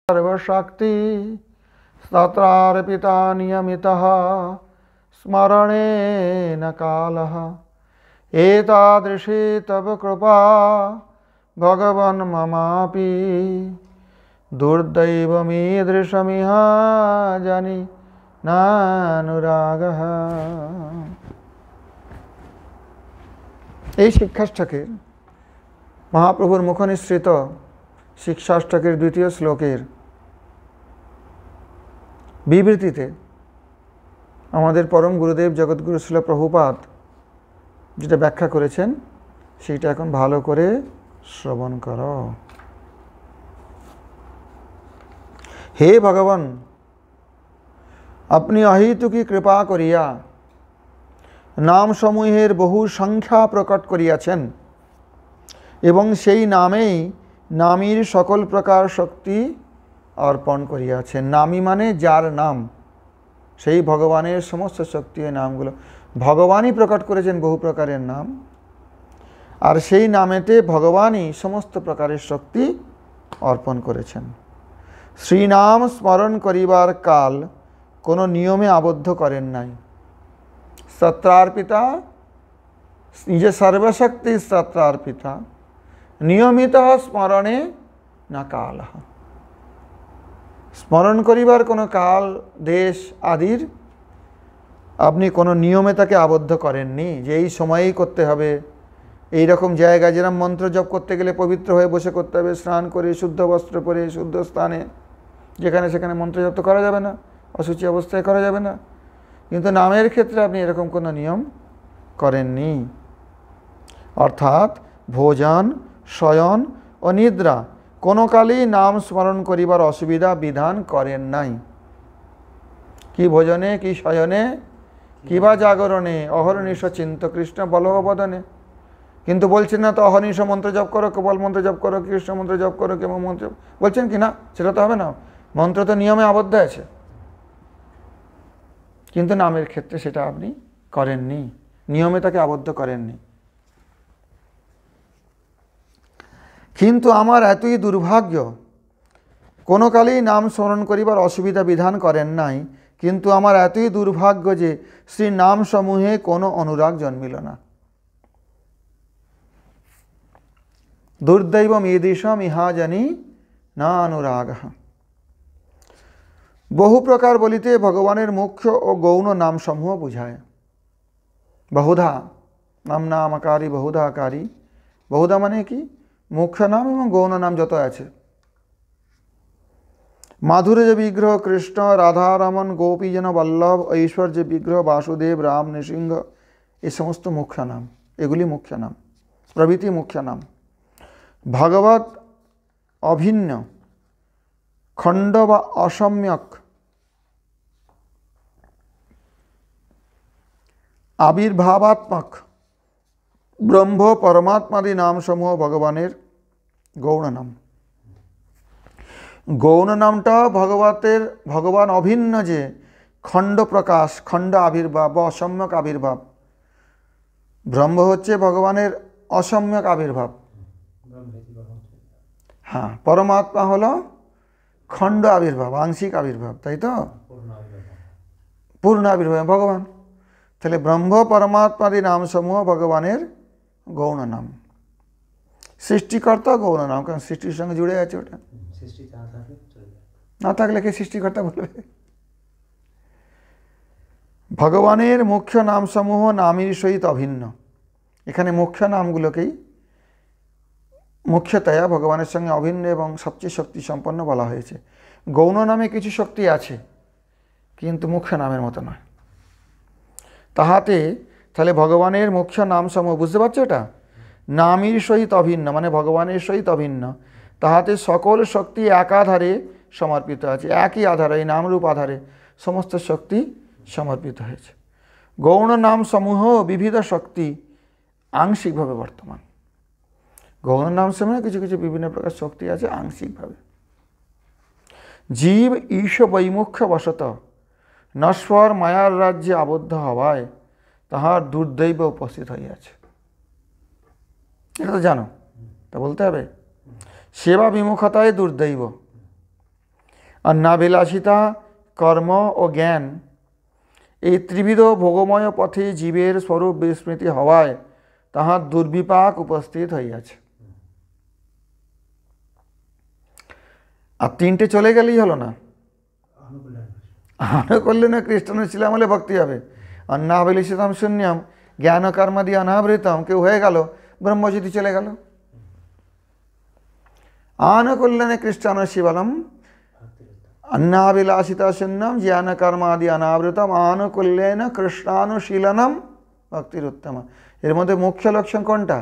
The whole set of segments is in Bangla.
सर्वशक्ति तत्रार्पिता नियमितः स्मरणेन कालः एतादृशी तव कृपा भगवन् ममापि दुर्दैवमीदृशमिह जनि नानुरागः। এই শিক্ষাষ্টকের মহাপ্রভুর মুখনিসৃত শিক্ষাষ্টকের দ্বিতীয় শ্লোকের বিবৃতিতে আমাদের পরম গুরুদেব জগৎগুরু শ্রীল প্রভুপাদ যেটা ব্যাখ্যা করেছেন সেইটা এখন ভালো করে শ্রবণ করো। হে ভগবান, আপনি অহেতুকী কৃপা করিয়া নামসমূহের বহু সংখ্যা প্রকট করিয়াছেন এবং সেই নামেই নামীর সকল প্রকার শক্তি অর্পণ করিয়াছেন। নামী মানে যার নাম, সেই ভগবানের সমস্ত শক্তি এই নামগুলো ভগবানই প্রকট করেছেন, বহু প্রকারের নাম, আর সেই নামেতে ভগবানই সমস্ত প্রকারের শক্তি অর্পণ করেছেন। শ্রীনাম স্মরণ করিবার কাল কোনো নিয়মে আবদ্ধ করেন নাই। সত্রার্পিতা, নিজে সর্বশক্তি সত্রার্পিতা, নিয়মিত স্মরণে না কাল। স্মরণ করিবার কোনো কাল দেশ আদির আপনি কোনো নিয়মে তাকে আবদ্ধ করেননি যে এই সময়েই করতে হবে, এই রকম জায়গায় যেরকম মন্ত্র জপ করতে গেলে পবিত্র হয়ে বসে করতে হবে, স্নান করে শুদ্ধ বস্ত্র পরে শুদ্ধ স্থানে, যেখানে সেখানে মন্ত্র জপ তো করা যাবে না, অসুচি অবস্থায় করা যাবে না। কিন্তু নামের ক্ষেত্রে আপনি এরকম কোনো নিয়ম করেননি। অর্থাৎ ভোজন, শয়ন ও নিদ্রা কোনো কালেই নাম স্মরণ করিবার অসুবিধা বিধান করেন নাই। কি ভোজনে, কি শয়নে, কি বা জাগরণে, অহর্নিশ চিন্ত কৃষ্ণ বলবদনে। কিন্তু বলছেন না তো অহর্নিশ মন্ত্র জপ করো, কেবল মন্ত্র জপ করো, কৃষ্ণ মন্ত্র জপ করো, কেবল মন্ত্র বলছেন কি না, সেটা তো হবে না। মন্ত্র তো নিয়মে আবদ্ধ আছে, কিন্তু নামের ক্ষেত্রে সেটা আপনি করেননি, নিয়মে তাকে আবদ্ধ করেননি। কিন্তু আমার এতই দুর্ভাগ্য, কোনো কালেই নাম স্মরণ করিবার অসুবিধা বিধান করেন নাই, কিন্তু আমার এতই দুর্ভাগ্য যে শ্রী নাম সমূহে কোনো অনুরাগ জন্মিল না। দুর্দৈবম ঈদৃশম ইহা জানি না অনুরাগ। বহু প্রকার বলিতে ভগবানের মুখ্য ও গৌণ নামসমূহ বুঝায়। বহুধা নাম নামকারী বহুধাকারী, বহুধা মানে কি, মুখ্য নাম এবং গৌণ নাম যত আছে। মাধুর্য বিগ্রহ কৃষ্ণ, রাধা রমন, গোপীজন বল্লভ, ঐশ্বর্য বিগ্রহ বাসুদেব, রাম, নৃসিংহ, এই সমস্ত মুখ্য নাম, এগুলি মুখ্য নাম প্রভৃতি মুখ্য নাম। ভগবত অভিন্ন খণ্ড বা অসম্যক আবির্ভাবাত্মক ব্রহ্ম পরমাত্মাদি নামসমূহ ভগবানের গৌণ নাম। গৌণ নামটা ভগবান অভিন্ন যে খণ্ড প্রকাশ, খণ্ড আবির্ভাব বা অসম্যক আবির্ভাব। ব্রহ্ম হচ্ছে ভগবানের অসম্যক আবির্ভাব, হ্যাঁ, পরমাত্মা হলো খণ্ড আবির্ভাব, আংশিক আবির্ভাব, তাই তো, পূর্ণ আবির্ভাব ভগবান। তাহলে ব্রহ্ম পরমাত্মাদি নামসমূহ ভগবানের গৌণ নাম। সৃষ্টিকর্তা গৌণ নাম, কারণ সৃষ্টির সঙ্গে জুড়ে আছে ওটা, না থাকলে কে সৃষ্টিকর্তা বলবে। ভগবানের মুখ্য নামসমূহ নামের সহিত অভিন্ন। এখানে মুখ্য নামগুলোকেই মুখ্যতয়া ভগবানের সঙ্গে অভিন্ন এবং সবচেয়ে শক্তি সম্পন্ন বলা হয়েছে। গৌণ নামে কিছু শক্তি আছে, কিন্তু মুখ্য নামের মতো নয়। তাহাতে তাহলে ভগবানের মুখ্য নামসমূহ, বুঝতে পারছো এটা, নামের সহিত অভিন্ন মানে ভগবানের সহিত অভিন্ন, তাহাতে সকল শক্তি এক আধারে সমর্পিত আছে, একই আধারে, এই নামরূপ আধারে সমস্ত শক্তি সমর্পিত হয়েছে। গৌণ নাম সমূহ বিবিধ শক্তি আংশিকভাবে বর্তমান। গৌণ নাম সমূহে কিছু কিছু বিভিন্ন প্রকার শক্তি আছে আংশিকভাবে। জীব ঈশ বৈমুখ্য বশত নশ্বর মায়ার রাজ্যে আবদ্ধ হওয়ায় তাহার দুর্দৈব উপস্থিত হইয়াছে। এটা তো জানো, তা বলতে হবে। সেবা বিমুখতায় দুর্দৈব, অন্নাভিলাষিতা, কর্ম ও জ্ঞান এই ত্রিবিধ ভোগময় পথে জীবের স্বরূপ বিস্মৃতি হওয়ায় তাহার দুর্বিপাক উপস্থিত হইয়াছে। আর তিনটে চলে গেলেই হলো না, আনুকূল্যেন কৃষ্ণানুশীলম হলে ভক্তি হবে। অন্নাভিলাষিতম শূন্যম জ্ঞান কর্মাদি অনাবৃতম কেউ হয়ে গেল, ব্রহ্মজ্যোতি চলে গেল। আনুকূল্যেন কৃষ্ণানুশীলম अन्नाभिलाषिता शून्यम ज्ञान कर्मादि अनावृतम आनुकूल्येन कृष्णानुशीलनम भक्तिरुत्तम। এর মধ্যে মুখ্য লক্ষণ কোনটা?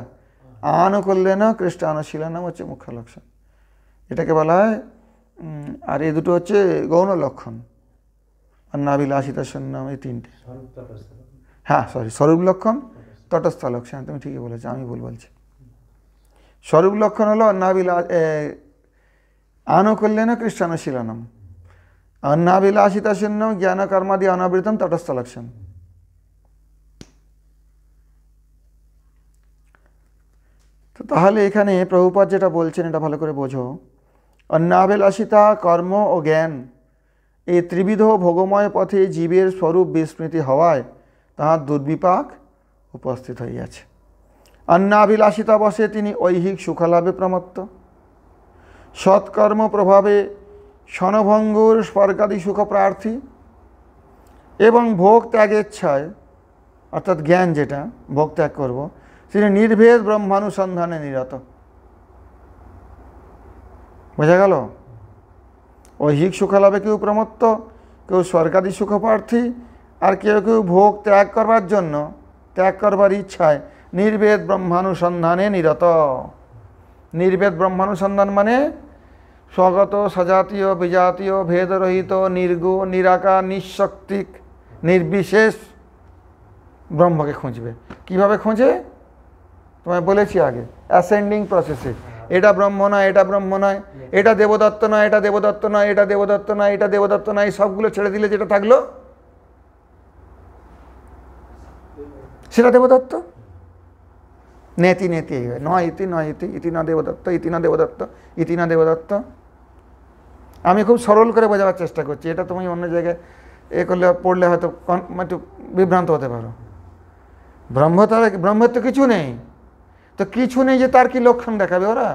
আনুকূল্যেন কৃষ্ণানুশীলনম হচ্ছে মুখ্য লক্ষণ, এটাকে বলা হয়। আর এই দুটো হচ্ছে গৌণ লক্ষণ, অন্নাভিলাষিতা শূন্যম, এই তিনটে। হ্যাঁ সরি, স্বরূপ লক্ষণ, তটস্থ লক্ষণ, তুমি ঠিকই বলেছো, আমি ভুল বলছি। স্বরূপ লক্ষণ হলো আনুকূল্যেন কৃষ্ণানুশীলনম, অন্নাভিলাষিতা শূন্যম জ্ঞান কর্মাদি অনাবৃতম, তটস্থ লক্ষণ। তো তাহলে এখানে প্রভুপাদ যেটা বলছেন এটা ভালো করে বোঝো। অন্নাভিলাষিতা, কর্ম ও জ্ঞান এই ত্রিবিধ ভোগময় পথে জীবের স্বরূপ বিস্মৃতি হওয়ায় তাহার দুর্বিপাক উপস্থিত হইয়াছে। অন্নাভিলাষিতা বসে তিনি ঐহিক সুখলাভে প্রমত্ত, সৎকর্ম প্রভাবে ক্ষণভঙ্গুর স্বর্গাদি সুখ প্রার্থী এবং ভোগ ত্যাগেচ্ছায় অর্থাৎ জ্ঞান যেটা ভোগ ত্যাগ করব, তিনি নির্ভেদ ব্রহ্মানুসন্ধানে নিরত। বোঝা গেল? ঐহিক সুখলাভে কেউ প্রমত্ত, কেউ স্বর্গাদি সুখ প্রার্থী, আর কেউ কেউ ভোগ ত্যাগ করবার জন্য, ত্যাগ করবার ইচ্ছায় নির্ভেদ ব্রহ্মানুসন্ধানে নিরত। নির্ভেদ ব্রহ্মানুসন্ধান মানে স্বগত, সজাতীয়, বিজাতীয়, ভেদরহিত, নির্গুণ, নিরাকার, নিঃশক্তিক, নির্বিশেষ ব্রহ্মকে খুঁজবে। কিভাবে খোঁজে তোমায় বলেছি আগে, অ্যাসেন্ডিং প্রসেসে। এটা ব্রহ্ম নয়, এটা ব্রহ্ম নয়, এটা দেবদত্ত নয়, এটা দেবদত্ত নয়, এটা দেবদত্ত নয়, এটা দেবদত্ত নয়, সবগুলো ছেড়ে দিলে যেটা থাকলো সেটা দেবদত্ত। নেতি নেতি নয় ইতি, নয় ইতি, ইতি না দেবদত্ত, ইতি না দেবদত্ত, ইতি না দেবদত্ত। আমি খুব সরল করে বোঝাবার চেষ্টা করছি, এটা তুমি অন্য জায়গায় এ করলে পড়লে হয়তো একটু বিভ্রান্ত হতে পারো। ব্রহ্মের তো কিছু নেই, তো কিছু নেই যে তার কি লক্ষণ দেখাবে ওরা?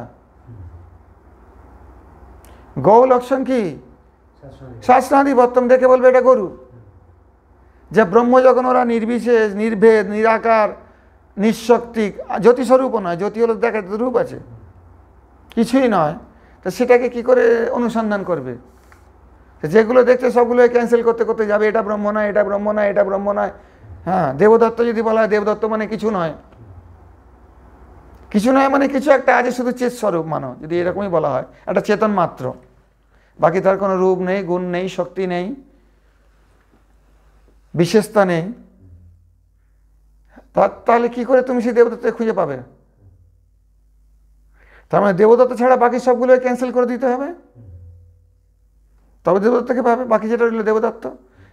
গৌ লক্ষণ কি? শাস্ত্রাদি বর্তম দেখে বলবে এটা গরু। যে ব্রহ্ম যখন ওরা নির্বিশেষ, নির্ভেদ, নিরাকার, নিঃশক্তি, জ্যোতিস্বরূপও নয়, জ্যোতি হলো দেখা রূপ আছে, কিছুই নয়, তো সেটাকে কি করে অনুসন্ধান করবে? যেগুলো দেখছে সবগুলো ক্যান্সেল করতে করতে যাবে, এটা ব্রহ্ম নয়, এটা ব্রহ্ম নয়, এটা ব্রহ্ম নয়। হ্যাঁ, দেবদত্ত যদি বলা হয়, দেবদত্ত মানে কিছু নয়, কিছু নয় মানে কিছু একটা আছে, শুধু চেত স্বরূপ মানো, যদি এরকমই বলা হয়, একটা চেতন মাত্র, বাকি তার কোনো রূপ নেই, গুণ নেই, শক্তি নেই, বিশেষতা নেই। তাহলে কি করে তুমি সেই দেবদত্তকে খুঁজে পাবে? তার মানে দেবদত্ত ছাড়া বাকি সবগুলো ক্যান্সেল করে দিতে হবে, তবে দেবদত্তকে পাবে। বাকি যেটা রইল দেবদত্ত,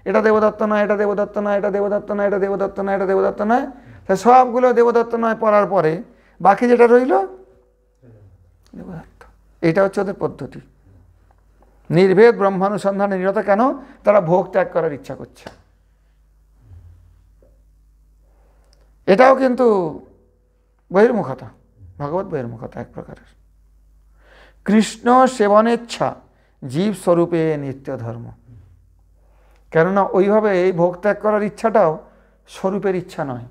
এটা দেবদত্ত নয়, এটা দেবদত্ত নয়, এটা দেবদত্ত নয়, এটা দেবদত্ত নয়, এটা দেবদত্ত নয়, তাই সবগুলো দেবদত্ত নয় পড়ার পরে বাকি যেটা রইল দেবদত্ত। এটা হচ্ছে ওদের পদ্ধতি। নির্ভেদ ব্রহ্মানুসন্ধানে নিরত। কেন? তারা ভোগ ত্যাগ করার ইচ্ছা করছে। এটাও কিন্তু বহির্মুখতা, ভগবত বহির্মুখতা এক প্রকারের। কৃষ্ণ সেবনেচ্ছা জীব স্বরূপে নিত্য ধর্ম। কেননা ওইভাবে এই ভোগ ত্যাগ করার ইচ্ছাটাও স্বরূপের ইচ্ছা নয়।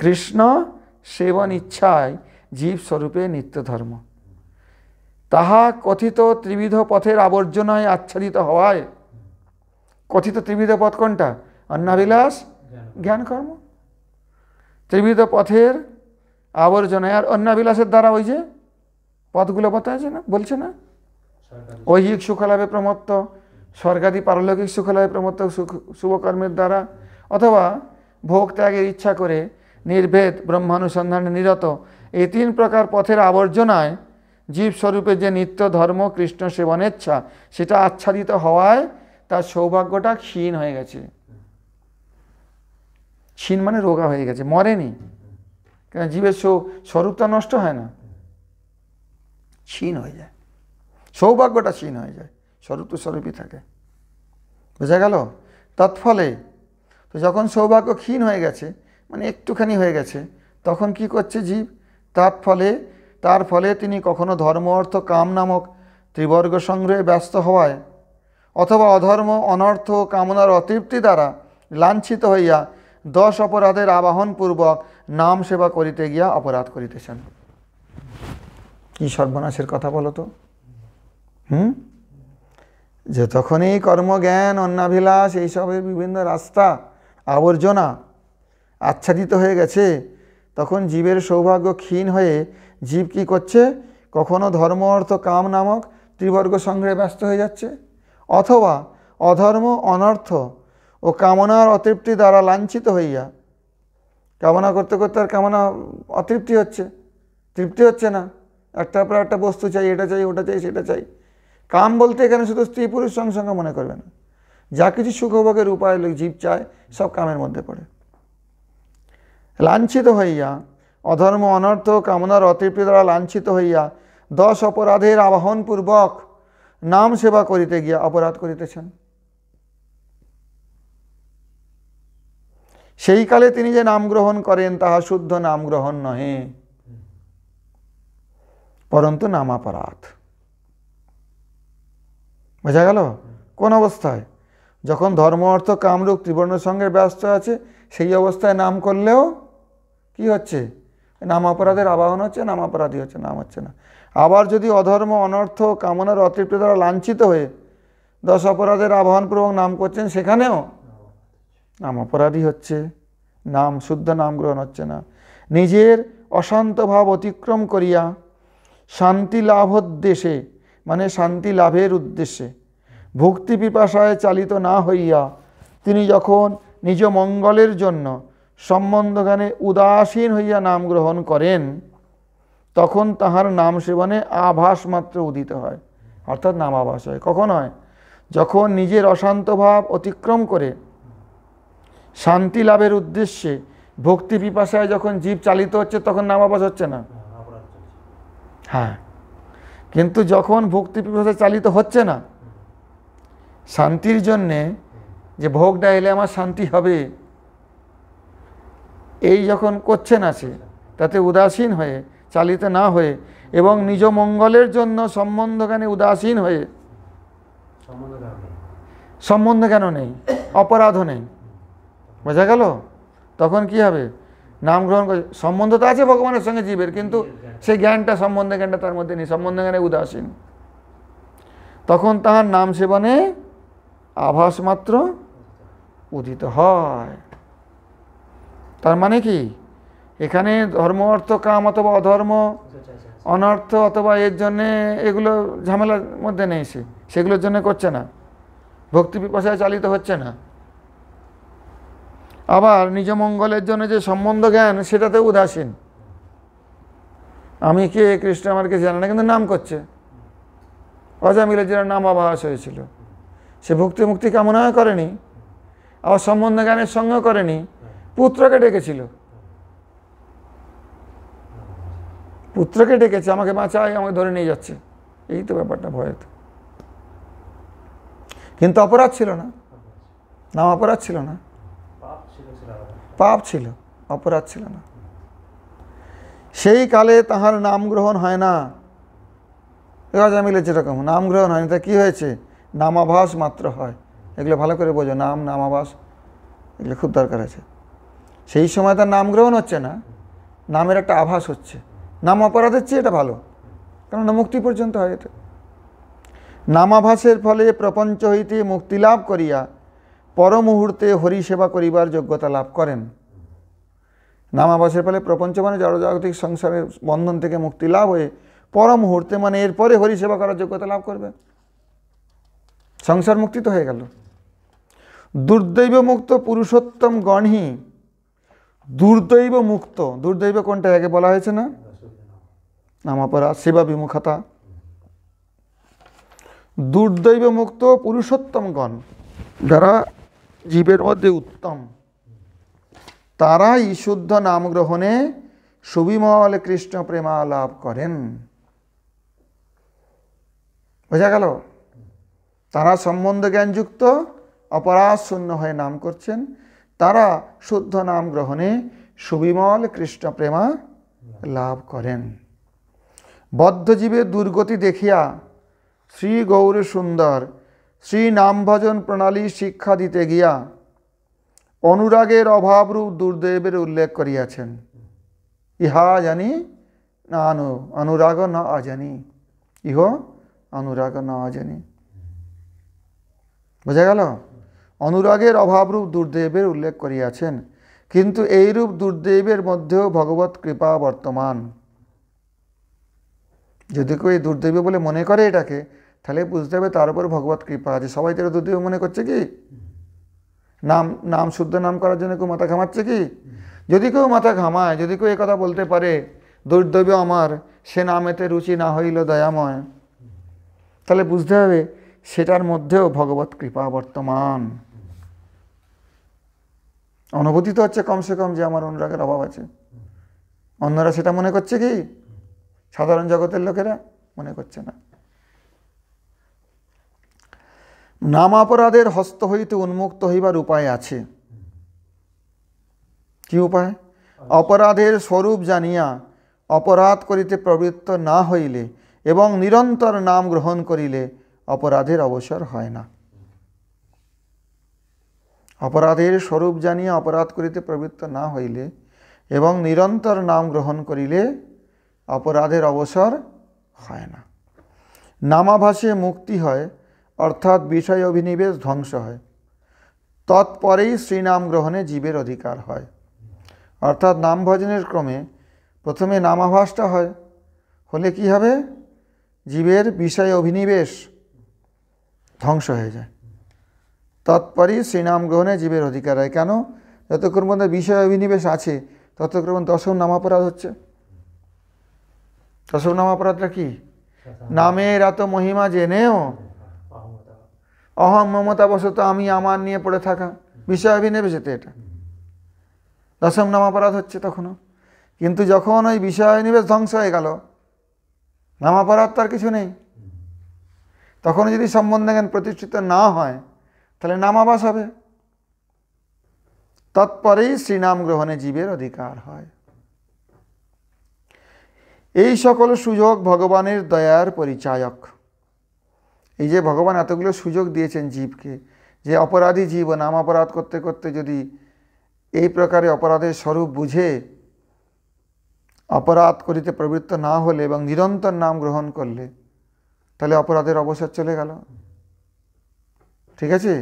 কৃষ্ণ সেবন ইচ্ছায় জীব স্বরূপে নিত্য ধর্ম। তাহা কথিত ত্রিবিধ পথের আবর্জনায় আচ্ছাদিত হওয়ায়, কথিত ত্রিবিধ পথ কোনটা? অন্নাভিলাষ, জ্ঞান, কর্ম। ত্রিবিধ পথের আবর্জনায়, আর অন্নাভিলাষের দ্বারা ওই যে পথগুলো বলছে না, বলছে না, ঐহিক সুখলাভে প্রমত্ত, স্বর্গাদি পারলৌকিক সুখলাভে প্রমত্ত শুভকর্মের দ্বারা, অথবা ভোগ ত্যাগের ইচ্ছা করে নির্ভেদ ব্রহ্মানুসন্ধানে নিরত, এই তিন প্রকার পথের আবর্জনায় জীবস্বরূপে যে নিত্য ধর্ম কৃষ্ণ সেবনেচ্ছা, সেটা আচ্ছাদিত হওয়ায় তার সৌভাগ্যটা ক্ষীণ হয়ে গেছে। ক্ষীণ মানে রোগা হয়ে গেছে, মরেনি। কেন? জীবের স্বরূপটা নষ্ট হয় না, ক্ষীণ হয়ে যায়, সৌভাগ্যটা ক্ষীণ হয়ে যায়, স্বরূপ তো স্বরূপই থাকে। বোঝা গেল? তৎফলে তো যখন সৌভাগ্য ক্ষীণ হয়ে গেছে, মানে একটুখানি হয়ে গেছে, তখন কি করছে জীব? তার ফলে তিনি কখনো ধর্ম অর্থ কাম নামক ত্রিবর্গ সংগ্রহে ব্যস্ত হওয়ায় অথবা অধর্ম অনর্থ কামনার অতৃপ্তি দ্বারা লাঞ্ছিত হইয়া 10 অপরাধের আবাহনপূর্বক নাম সেবা করিতে গিয়া অপরাধ করিতেছেন। কি সর্বনাশের কথা বলো তো। যে তখনই কর্মজ্ঞান অন্নাভিলাষ এইসবের বিভিন্ন রাস্তা আবর্জনা আচ্ছাদিত হয়ে গেছে, তখন জীবের সৌভাগ্য ক্ষীণ হয়ে জীব কি করছে? কখনো ধর্ম অর্থ কাম নামক ত্রিবর্গ সংগ্রহে ব্যস্ত হয়ে যাচ্ছে, অথবা অধর্ম অনর্থ ও কামনার অতৃপ্তি দ্বারা লাঞ্ছিত হইয়া, কামনা করতে করতে আর কামনা অতৃপ্তি হচ্ছে, তৃপ্তি হচ্ছে না, একটার পর একটা বস্তু চাই, এটা চাই, ওটা চাই, সেটা চাই। কাম বলতে এখানে শুধু স্ত্রী পুরুষ সংসঙ্গ মনে করবে না, যা কিছু সুখভোগের উপায় জীব চায় সব কামের মধ্যে পড়ে। লাঞ্ছিত হইয়া, অধর্ম অনর্থ কামনার অতৃপ্তি দ্বারা লাঞ্ছিত হইয়া 10 অপরাধের আবাহনপূর্বক নাম সেবা করিতে গিয়া অপরাধ করিতেছেন। সেই কালে তিনি যে নাম গ্রহণ করেন তাহা শুদ্ধ নাম গ্রহণ নহে, পরন্তু নামাপরাধ। বোঝা গেল? কোন অবস্থায়? যখন ধর্ম অর্থ কামরূপ ত্রিবর্ণের সঙ্গে ব্যস্ত আছে, সেই অবস্থায় নাম করলেও কি হচ্ছে? নাম অপরাধের আবাহন হচ্ছে, নাম অপরাধী হচ্ছে, নাম হচ্ছে না। আবার যদি অধর্ম অনর্থ কামনার অতৃপ্তি দ্বারা লাঞ্ছিত হয়ে 10 অপরাধের আবাহনপূর্বক নাম করছেন, সেখানেও নাম অপরাধী হচ্ছে, নাম শুদ্ধ নাম গ্রহণ হচ্ছে না। নিজের অশান্ত ভাব অতিক্রম করিয়া শান্তি লাভোদ্দেশে, মানে শান্তি লাভের উদ্দেশ্যে ভক্তি পিপাসায় চালিত না হইয়া তিনি যখন নিজ মঙ্গলের জন্য সম্বন্ধগানে উদাসীন হইয়া নাম গ্রহণ করেন, তখন তাহার নাম সেবনে আভাস মাত্র উদিত হয়, অর্থাৎ নাম আভাস হয়। কখন হয়? যখন নিজের অশান্ত ভাব অতিক্রম করে শান্তি লাভের উদ্দেশ্যে ভক্তি পিপাসায় যখন জীব চালিত হচ্ছে, তখন নাম আভাস হচ্ছে না। হ্যাঁ, কিন্তু যখন ভক্তি পিপাসায় চালিত হচ্ছে না, শান্তির জন্যে যে ভোগটা এলে আমার শান্তি হবে, এই যখন করছে না, সে তাতে উদাসীন হয়ে চালিত না হয়ে এবং নিজ মঙ্গলের জন্য সম্বন্ধজ্ঞানে উদাসীন হয়ে, সম্বন্ধ কেন নেই, অপরাধও নেই। বোঝা গেল? তখন কি হবে? নাম গ্রহণ করে, সম্বন্ধ তো আছে ভগবানের সঙ্গে জীবের, কিন্তু সেই জ্ঞানটা, সম্বন্ধে জ্ঞানটা তার মধ্যে নেই, সম্বন্ধ জ্ঞানে উদাসীন। তখন তাহার নাম সেবনে আভাস মাত্র উদিত হয়। তার মানে কি? এখানে ধর্ম অর্থ কাম অথবা অধর্ম অনর্থ অথবা এর জন্যে এগুলো ঝামেলার মধ্যে নেই, সেগুলোর জন্য করছে না, ভক্তি পিপাসায় চালিত হচ্ছে না। আবার নিজ মঙ্গলের জন্য যে সম্বন্ধ জ্ঞান, সেটাতে উদাসীন। আমি কে, কৃষ্ণ আমার কে জানে না, কিন্তু নাম করছে। অজামিলের যারা নাম আভাস হয়েছিল, সে ভক্তি মুক্তি কামনা করেনি, আবার সম্বন্ধ জ্ঞানের সঙ্গেও করেনি, পুত্রকে ডেকেছিল, পুত্রকে ডেকেছে, আমাকে বাঁচাই, আমাকে ধরে নিয়ে যাচ্ছে, এই তো ব্যাপারটা ভয়ের। কিন্তু অপরাধ ছিল না, নাম অপরাধ ছিল না, পাপ ছিল, অপরাধ ছিল না। সেই কালে তাহার নাম গ্রহণ হয় না। রাজামিলে যেরকম নাম গ্রহণ হয়নি, তা কি হয়েছে? নামাভাস মাত্র হয়। এগুলো ভালো করে বোঝো, নামাভাস এগুলো খুব দরকার আছে। সেই সময় তার নাম গ্রহণ হচ্ছে না, নামের একটা আভাস হচ্ছে। নাম অপরাধের চেয়ে এটা ভালো, কারণ মুক্তি পর্যন্ত হয় এটা। নামাভাসের ফলে প্রপঞ্চ হইতে মুক্তি লাভ করিয়া পর মুহূর্তে হরি সেবা করিবার যোগ্যতা লাভ করেন। নামাভাসের ফলে প্রপঞ্চ মানে জড়জাগতিক সংসারের বন্ধন থেকে মুক্তি লাভ হয়ে পর মুহূর্তে, মানে এরপরে হরি সেবা করার যোগ্যতা লাভ করবে। সংসার মুক্তি তো হয়ে গেল। দুর্দৈব মুক্ত পুরুষোত্তম গণহি, দুর্দৈব মুক্ত, দুর্দৈব কোনটা আগে বলা হয়েছে না? নামাপরাধ, সেবা বিমুখতা। দুর্দৈব মুক্ত পুরুষোত্তম গণ, যারা জীবের মধ্যে উত্তম, তারাই শুদ্ধ নাম গ্রহণে সুবিমল কৃষ্ণ প্রেমা লাভ করেন। বোঝা গেল? তারা সম্বন্ধ জ্ঞানযুক্ত, অপরাধ শূন্য হয়ে নাম করছেন, তারা শুদ্ধ নাম গ্রহণে সুবিমল কৃষ্ণ প্রেমা লাভ করেন। বদ্ধজীবের দুর্গতি দেখিয়া শ্রী গৌর সুন্দর শ্রী নাম ভজন প্রণালী শিক্ষা দিতে গিয়া অনুরাগের অভাবরূপ দুর্দেবের উল্লেখ করিয়াছেন। ইহা জানি না অনুরাগ ন অজানি, ইহ অনুরাগ ন অজানি। বোঝা গেল? অনুরাগের অভাবরূপ দুর্দেবের উল্লেখ করিয়াছেন, কিন্তু এইরূপ দুর্দেবের মধ্যেও ভগবত কৃপা বর্তমান। যদি কেউ দুর্দেব বলে মনে করে এটাকে, তাহলে বুঝতে হবে তার উপর ভগবত কৃপা আছে। সবাই তো দুর্দেব মনে করছে কি? নাম শুদ্ধ নাম করার জন্য কেউ মাথা ঘামাচ্ছে কি? যদি কেউ মাথা ঘামায়, যদি কেউ একথা বলতে পারে দুর্দৈব আমার, সে নামেতে রুচি না হইল দয়াময়, তাহলে বুঝতে হবে সেটার মধ্যেও ভগবত কৃপা বর্তমান। অনুভূতি তো হচ্ছে কমসে কম যে আমার অনুরাগের অভাব আছে। অন্যরা সেটা মনে করছে কি? সাধারণ জগতের লোকেরা মনে করছে না। নামাপরাধের হস্ত হইতে উন্মুক্ত হইবার উপায় আছে। কি উপায়? অপরাধের স্বরূপ জানিয়া অপরাধ করিতে প্রবৃত্ত না হইলে এবং নিরন্তর নাম গ্রহণ করিলে অপরাধের অবসর হয় না। অপরাধের স্বরূপ জানিয়া অপরাধ করিতে প্রবৃত্ত না হইলে এবং নিরন্তর নাম গ্রহণ করিলে অপরাধের অবসর হয় না। নামাভাসে মুক্তি হয়, অর্থাৎ বিষয় অভিনিবেশ ধ্বংস হয়। তৎপরেই শ্রীনাম গ্রহণে জীবের অধিকার হয়। অর্থাৎ নাম ভজনের ক্রমে প্রথমে নামাভাসটা হয়, হলে কি হবে? জীবের বিষয় অভিনিবেশ ধ্বংস হয়ে যায়। তৎপরই শ্রীনাম গ্রহণে জীবের অধিকার হয়। কেন? যতক্ষণ মধ্যে বিষয় অভিনিবেশ আছে ততক্ষণ দশম নামাপরাধ হচ্ছে। দশম নামাপরাধটা কি? নামের এত মহিমা জেনেও অহং মমতাবশত আমি আমার নিয়ে পড়ে থাকা, বিষয় অভিনিবেশেতে এটা দশম নামাপরাধ হচ্ছে তখনও। কিন্তু যখন ওই বিষয় অভিনিবেশ ধ্বংস হয়ে গেল, নামাপরাধ তার কিছু নেই। তখন যদি সম্বন্ধ জ্ঞান প্রতিষ্ঠিত না হয় তাহলে নামাভাস হবে। তৎপরেই শ্রীনাম গ্রহণে জীবের অধিকার হয়। এই সকল সুযোগ ভগবানের দয়ার পরিচায়ক। এই যে ভগবান এতগুলো সুযোগ দিয়েছেন জীবকে, যে অপরাধী জীব নাম অপরাধ করতে করতে যদি এই প্রকারে অপরাধের স্বরূপ বুঝে অপরাধ করিতে প্রবৃত্ত না হলে এবং নিরন্তর নাম গ্রহণ করলে, তাহলে অপরাধের অবসর চলে গেল। ঠিক আছে?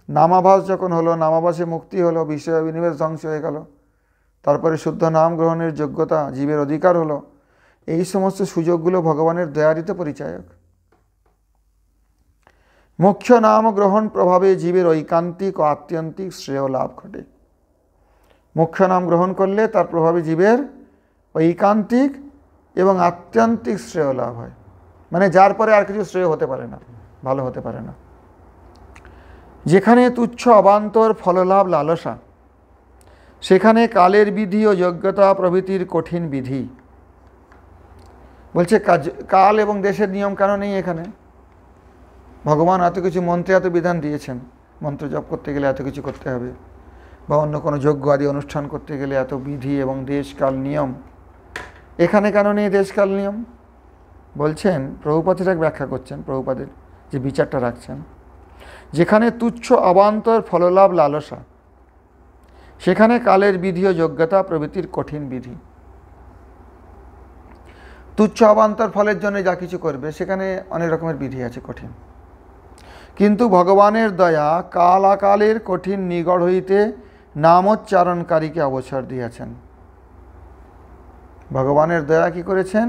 নামাভাস যখন হলো, নামাভাসে মুক্তি হলো, বিষয় অভিনিবেশ ধ্বংস হয়ে গেল, তারপরে শুদ্ধ নাম গ্রহণের যোগ্যতা জীবের অধিকার হলো। এই সমস্ত সুযোগগুলো ভগবানের দয়ারিত পরিচায়ক। মুখ্য নাম গ্রহণ প্রভাবে জীবের ঐকান্তিক ও আত্যন্তিক শ্রেয় লাভ ঘটে। মুখ্য নাম গ্রহণ করলে তার প্রভাবে জীবের ঐকান্তিক এবং আত্যন্তিক শ্রেয় লাভ হয়। মানে যার পরে আর কিছু শ্রেয় হতে পারে না, ভালো হতে পারে না। যেখানে তুচ্ছ অবান্তর ফললাভ লালসা, সেখানে কালের বিধি ও যোগ্যতা প্রভৃতির কঠিন বিধি। বলছে কাল এবং দেশের নিয়ম কানুন নেই এখানে। ভগবান এত কিছু মন্ত্রে এত বিধান দিয়েছেন, মন্ত্র জপ করতে গেলে এত কিছু করতে হবে, বা অন্য কোনো যজ্ঞ আদি অনুষ্ঠান করতে গেলে এত বিধি এবং দেশকাল নিয়ম। এখানে কেন নেই দেশকাল নিয়ম? বলছেন, প্রভুপাদের এক ব্যাখ্যা করছেন, প্রভুপাদের যে বিচারটা রাখছেন, যেখানে তুচ্ছ অবান্তর ফললাভ লালসা, সেখানে কালের বিধি ও যোগ্যতা প্রভৃতির কঠিন বিধি। তুচ্ছ অবান্তর ফলের জন্য যা কিছু করবে সেখানে অনেক রকমের বিধি আছে, কঠিন। কিন্তু ভগবানের দয়া কাল আকালের কঠিন নিগড় হইতে নামোচ্চারণকারীকে অবসর দিয়েছেন। ভগবানের দয়া কি করেছেন?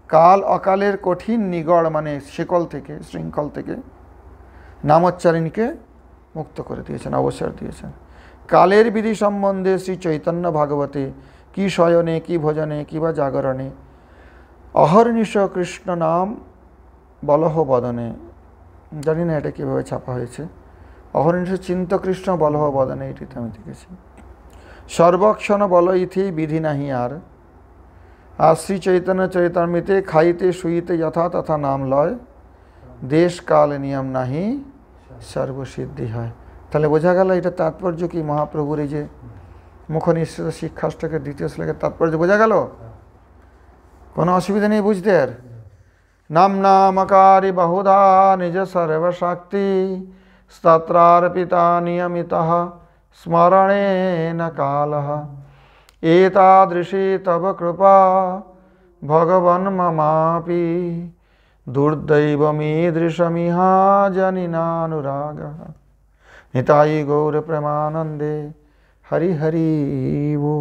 কাল অকালের কঠিন নিগড় মানে শিকল থেকে, শৃঙ্খল থেকে নামোচ্চারণীকে মুক্ত করে দিয়েছেন, অবসর দিয়েছেন। কালের বিধি সম্বন্ধে শ্রী চৈতন্য ভাগবতে কি শয়নে, কি ভোজনে, কি বা জাগরণে অহর্নিশ কৃষ্ণ নাম বলহ বদনে, জানি না এটা কীভাবে ছাপা হয়েছে, অহর্নিশ চিন্ত কৃষ্ণ বলহ বদনে, এটিতে আমি দেখেছি। সর্বক্ষণ বল ইথি বিধি নাহি আর শ্রী চৈতন্য চরিতামৃতে খাইতে শুইতে যথা তথা নাম লয়, দেশ কাল নিয়ম নাহি সর্বসিদ্ধি হয়। তাহলে বোঝা গেল এটা তাৎপর্য কি মহাপ্রভুর এই যে মুখনিঃসৃত শিক্ষাষ্টকের দ্বিতীয় শ্লোকের তাৎপর্য বোঝা গেল? কোনো অসুবিধা নেই বুঝতে? আর নাম নামকারী বহুধা নিজ সর্বশক্তি স্তত্রার্পিতা নিয়মিতঃ স্মরণেন কালঃ এতাদৃশী তব কৃপা ভগবন মমাপি দুর্दैवमीदृशमिहा जनिनानुरागः। निताई गौर प्रेमानंदे हरि हरि वो।